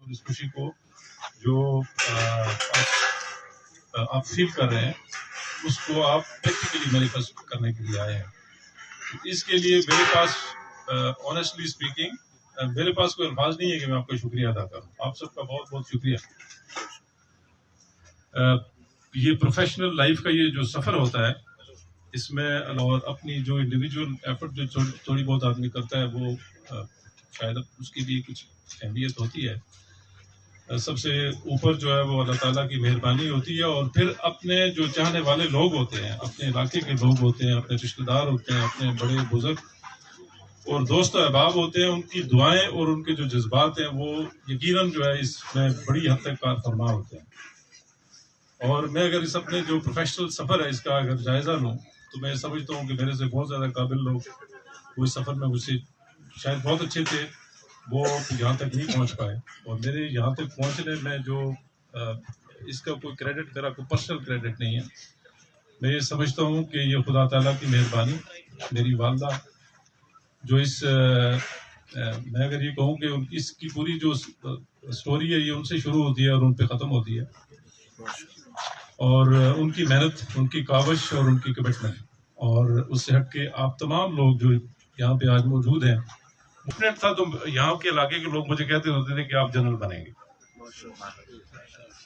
اور اس خوشی کو جو آپ فیل کر رہے ہیں اس کو آپ پریکٹیکلی مینیفیسٹ کرنے کے لیے آئے ہیں. اس کے لیے میرے پاس آنیسٹلی اسپیکنگ میرے پاس کوئی الفاظ نہیں ہے کہ میں آپ کا شکریہ ادا کروں. آپ سب کا بہت بہت شکریہ. یہ پروفیشنل لائف کا یہ جو سفر ہوتا ہے اس میں اور اپنی جو انڈیویجول ایفرٹ جو تھوڑی بہت آدمی کرتا ہے وہ شاید اس کی بھی کچھ اہمیت ہوتی ہے. سب سے اوپر جو ہے وہ اللہ تعالیٰ کی مہربانی ہوتی ہے اور پھر اپنے جو چاہنے والے لوگ ہوتے ہیں, اپنے علاقے کے لوگ ہوتے ہیں, اپنے رشتہ دار ہوتے ہیں, اپنے بڑے بزرگ اور دوست و احباب ہوتے ہیں, ان کی دعائیں اور ان کے جو جذبات ہیں وہ یقیناً جو ہے اس میں بڑی حد تک کار فرما ہوتے ہیں. اور میں اگر اس اپنے جو پروفیشنل سفر ہے اس کا اگر جائزہ لوں تو میں سمجھتا ہوں کہ میرے سے بہت زیادہ قابل لوگ وہ اس سفر میں مجھ سے شاید بہت اچھے تھے, وہ یہاں تک نہیں پہنچ پائے. اور میرے یہاں تک پہنچنے میں جو اس کا کوئی کریڈٹ میرا کوئی پرسنل کریڈٹ نہیں ہے. میں یہ سمجھتا ہوں کہ یہ خدا تعالیٰ کی مہربانی, میری والدہ جو اس میں اگر یہ کہوں کہ اس کی پوری جو سٹوری ہے یہ ان سے شروع ہوتی ہے اور ان پہ ختم ہوتی ہے, اور ان کی محنت, ان کی کاوش اور ان کی کمٹمنٹ. اور اس سے ہٹ کے آپ تمام لوگ جو یہاں پہ آج موجود ہیں, ڈفرینٹ تھا تو یہاں کے علاقے کے لوگ مجھے کہتے ہوتے تھے کہ آپ جنرل بنیں گے.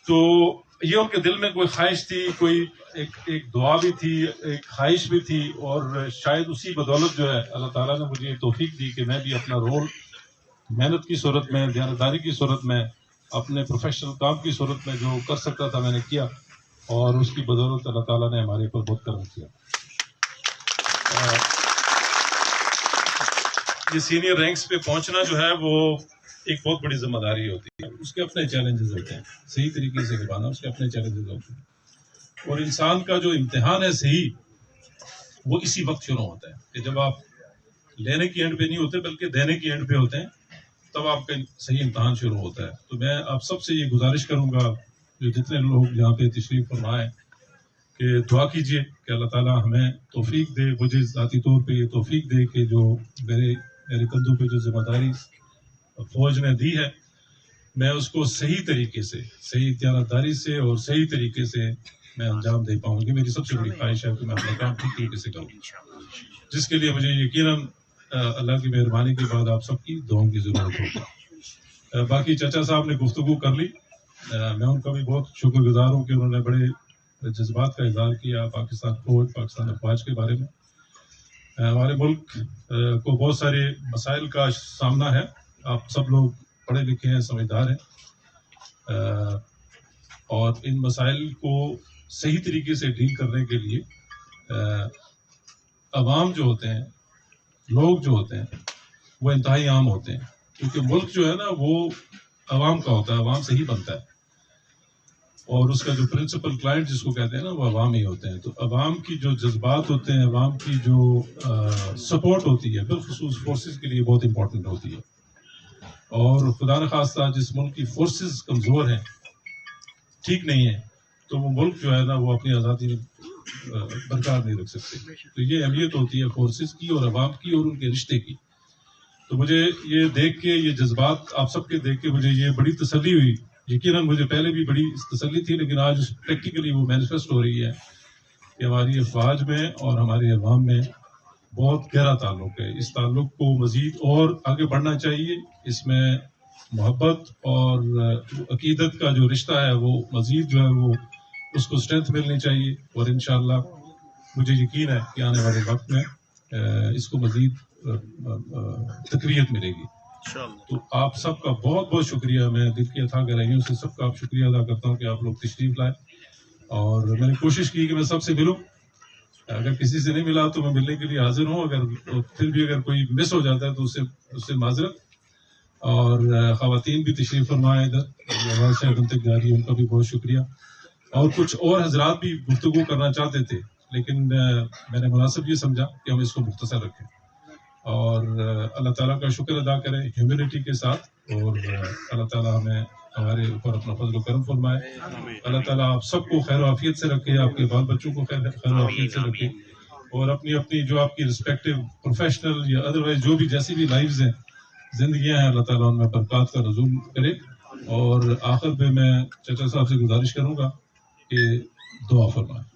تو یہ ان کے دل میں کوئی خواہش تھی, کوئی ایک دعا بھی تھی, ایک خواہش بھی تھی, اور شاید اسی بدولت جو ہے اللہ تعالیٰ نے مجھے توفیق دی کہ میں بھی اپنا رول محنت کی صورت میں, دیانتداری کی صورت میں, اپنے پروفیشنل کام کی صورت میں جو کر سکتا تھا میں نے کیا, اور اس کی بدولت اللہ تعالیٰ نے ہمارے اوپر بہت کرم کیا. یہ سینئر رینکس پہ پہنچنا جو ہے وہ ایک بہت بڑی ذمہ داری ہوتی ہے, اس کے اپنے چیلنجز ہوتے ہیں, صحیح طریقے سے نبھانا اس کے اپنے چیلنجز ہوتے ہیں. اور انسان کا جو امتحان ہے صحیح وہ اسی وقت شروع ہوتا ہے کہ جب آپ لینے کی اینڈ پہ نہیں ہوتے بلکہ دینے کی اینڈ پہ ہوتے ہیں, تب آپ کا صحیح امتحان شروع ہوتا ہے. تو میں آپ سب سے یہ گزارش کروں گا جو جتنے لوگ یہاں پہ تشریف فرمائیں کہ دعا کیجیے کہ اللہ تعالیٰ ہمیں توفیق دے, مجھے ذاتی طور پہ یہ توفیق دے کہ جو میرے کندھوں پہ جو ذمہ داری فوج نے دی ہے میں اس کو صحیح طریقے سے, صحیح دیانتداری سے اور صحیح طریقے سے میں انجام دے پاؤں گی. میری سب سے بڑی خواہش ہے کہ میں اپنا کام ٹھیک طریقے سے کروں, جس کے لیے مجھے یقیناً اللہ کی مہربانی کے بعد آپ سب کی دعاؤں کی ضرورت ہوگی. باقی چچا صاحب نے گفتگو کر لی, میں ان کا بھی بہت شکر گزار ہوں کہ انہوں نے بڑے جذبات کا اظہار کیا پاکستان فوج, پاکستان افواج کے بارے میں. ہمارے ملک کو بہت سارے مسائل کا سامنا ہے, آپ سب لوگ پڑھے لکھے ہیں, سمجھدار ہیں, اور ان مسائل کو صحیح طریقے سے ڈیل کرنے کے لیے عوام جو ہوتے ہیں, لوگ جو ہوتے ہیں وہ انتہائی عام ہوتے ہیں, کیونکہ ملک جو ہے نا وہ عوام کا ہوتا ہے, عوام سے ہی بنتا ہے, اور اس کا جو پرنسپل کلائنٹ جس کو کہتے ہیں نا وہ عوام ہی ہوتے ہیں. تو عوام کی جو جذبات ہوتے ہیں, عوام کی جو سپورٹ ہوتی ہے بالخصوص فورسز کے لیے بہت امپورٹنٹ ہوتی ہے. اور خدا نخواستہ جس ملک کی فورسز کمزور ہیں, ٹھیک نہیں ہیں, تو وہ ملک جو ہے نا وہ اپنی آزادی برقرار نہیں رکھ سکتے. تو یہ اہمیت ہوتی ہے فورسز کی اور عوام کی اور ان کے رشتے کی. تو مجھے یہ دیکھ کے, یہ جذبات آپ سب کے دیکھ کے مجھے یہ بڑی تسلی ہوئی. یقیناً مجھے پہلے بھی بڑی تسلی تھی, لیکن آج پریکٹیکلی وہ مینیفیسٹ ہو رہی ہے کہ ہماری افواج میں اور ہمارے عوام میں بہت گہرا تعلق ہے. اس تعلق کو مزید اور آگے بڑھنا چاہیے. اس میں محبت اور عقیدت کا جو رشتہ ہے وہ مزید جو ہے وہ اس کو اسٹرینتھ ملنی چاہیے, اور انشاءاللہ مجھے یقین ہے کہ آنے والے وقت میں اس کو مزید تقویت ملے گی. تو آپ سب کا بہت بہت شکریہ. میں دل کی اتھاہ گہرائیوں سے سب کا آپ شکریہ ادا کرتا ہوں کہ آپ لوگ تشریف لائے, اور میں نے کوشش کی کہ میں سب سے ملوں. اگر کسی سے نہیں ملا تو میں ملنے کے لیے حاضر ہوں, اگر پھر بھی اگر کوئی مس ہو جاتا ہے تو اس سے معذرت. اور خواتین بھی تشریف فرمائے ادھر, شاید ان تک جاری, ان کا بھی بہت شکریہ. اور کچھ اور حضرات بھی گفتگو کرنا چاہتے تھے, لیکن میں نے مناسب یہ سمجھا کہ ہم اس کو مختصر رکھیں اور اللہ تعالیٰ کا شکر ادا کریں ہیومینٹی کے ساتھ. اور اللہ تعالیٰ ہمیں ہمارے اوپر اپنا فضل و کرم فرمائے. اللہ تعالیٰ آپ سب کو خیر و عافیت سے رکھے, آپ کے بال بچوں کو خیر و عافیت سے رکھے, اور اپنی جو آپ کی رسپیکٹو پروفیشنل یا ادروائز جو بھی جیسی بھی لائفز ہیں, زندگیاں ہیں, اللہ تعالیٰ ان میں برکات کا نزول کرے. اور آخر پہ میں چچا صاحب سے گزارش کروں گا کہ دعا فرمائیں.